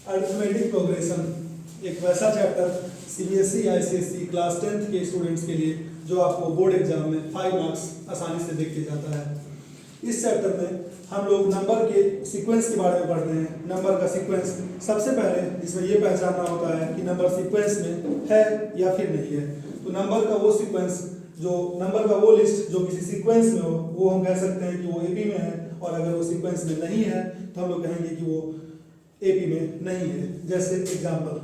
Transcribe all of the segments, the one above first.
Arithmetic progression एक वैसा chapter CBSE ICSE class 10th के स्टूडेंट्स के लिए जो आपको बोर्ड एग्जाम में 5 मार्क्स आसानी से देख के जाता है। इस चैप्टर में हम लोग नंबर के सीक्वेंस के बारे में पढ़ रहे हैं। नंबर का सीक्वेंस सबसे पहले जिसमें ये पहचानना होता है कि नंबर सीक्वेंस में है या फिर नहीं है। तो नंबर का वो सीक्वेंस जो नंबर का वो लिस्ट जो किसी सीक्वेंस में हो वो हम कह सकते हैं कि वो एपी में है, और अगर वो सीक्वेंस में नहीं है तो हम लोग कहेंगे कि वो एपी में नहीं है। जैसे एग्जाम्पल,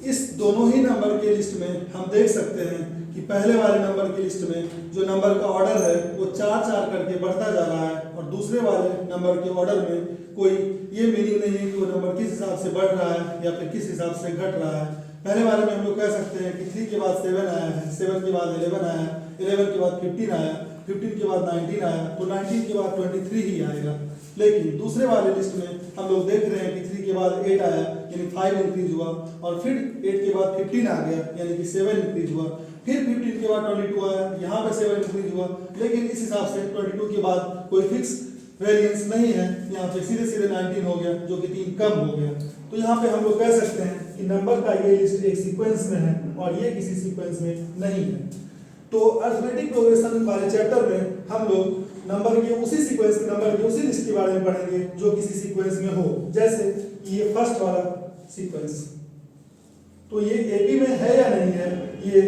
इस दोनों ही नंबर के लिस्ट में हम देख सकते हैं कि पहले वाले नंबर की लिस्ट में जो नंबर का ऑर्डर है वो 4-4 करके बढ़ता जा रहा है, और दूसरे वाले नंबर के ऑर्डर में कोई ये मीनिंग नहीं है कि वो नंबर किस हिसाब से बढ़ रहा है या फिर किस हिसाब से घट रहा है। पहले वाले में हम लोग कह सकते हैं कि 3 के बाद 7 आया है, 7 के बाद 11 आया, 11 के बाद 15 आया, 15 के बाद 19 आया, तो 19 के बाद 23 ही आएगा। लेकिन दूसरे वाले लिस्ट में हम लोग देख रहे हैं कि 3 के बाद 8 आया यानी 5 इंक्रीज हुआ, और फिर 8 के बाद 15 आ गया यानी कि 7 इंक्रीज हुआ, फिर 15 के बाद 22 आया, यहाँ पे 7 इंक्रीज हुआ। लेकिन इस हिसाब से 22 के बाद कोई फिक्स वेरिएंस नहीं है, यहाँ पे सीधे सीधे 19 हो गया जो कि 3 कम हो गया। तो यहाँ पे हम लोग कह सकते हैं कि नंबर का ये लिस्ट एक सीक्वेंस में है और ये किसी सीक्वेंस में नहीं है। तो अरिथमेटिक प्रोग्रेशन वाले चैप्टर में हम लोग नंबर के उसी सीक्वेंस नंबर के उसी लिस्ट के बारे में पढ़ेंगे जो किसी सीक्वेंस में हो। जैसे ये फर्स्ट वाला सीक्वेंस, तो ये एपी में है या नहीं है। ये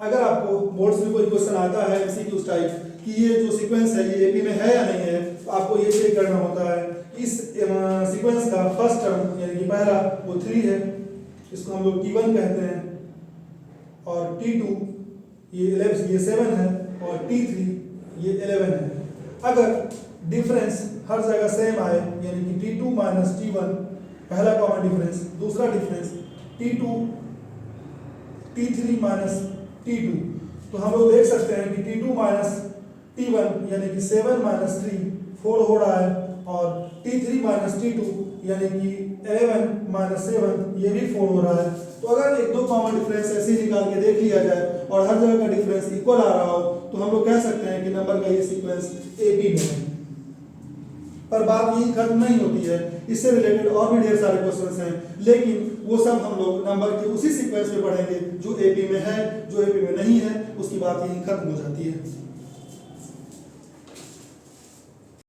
अगर आपको बोर्ड्स में कोई क्वेश्चन आता है एमसीक्यू टाइप कि ये जो सीक्वेंस है ये एपी में है या नहीं है, तो आपको ये चेक करना होता है इस सीक्वेंस का फर्स्ट टर्म यानी कि पहला वो 3 है, इसको हम लोग T1 कहते हैं, और T2 ये 7 है, और T3 ये 11 है। अगर डिफरेंस हर जगह सेम आए यानी कि T2 माइनस T1 पहला कॉमन डिफरेंस, दूसरा डिफरेंस T3 माइनस T2, तो हम लोग देख सकते हैं कि T2 माइनस T1 यानी कि 7 माइनस 3 4 हो रहा है, और T3 माइनस T2 यानी कि 11 माइनस 7 ये भी 4 हो रहा है। तो अगर एक दो कॉमन डिफरेंस ऐसे ही निकाल के देख लिया जाए और हर जगह का डिफरेंस इक्वल आ रहा हो तो हम लोग कह सकते हैं कि नंबर का ये सीक्वेंस एपी में है। पर बात यही खत्म नहीं होती है, इससे रिलेटेड और भी ढेर सारे क्वेश्चंस हैं, लेकिन वो सब हम लोग नंबर के उसी सीक्वेंस में पढ़ेंगे जो एपी में है। जो एपी में नहीं है उसकी बात यही खत्म हो जाती है।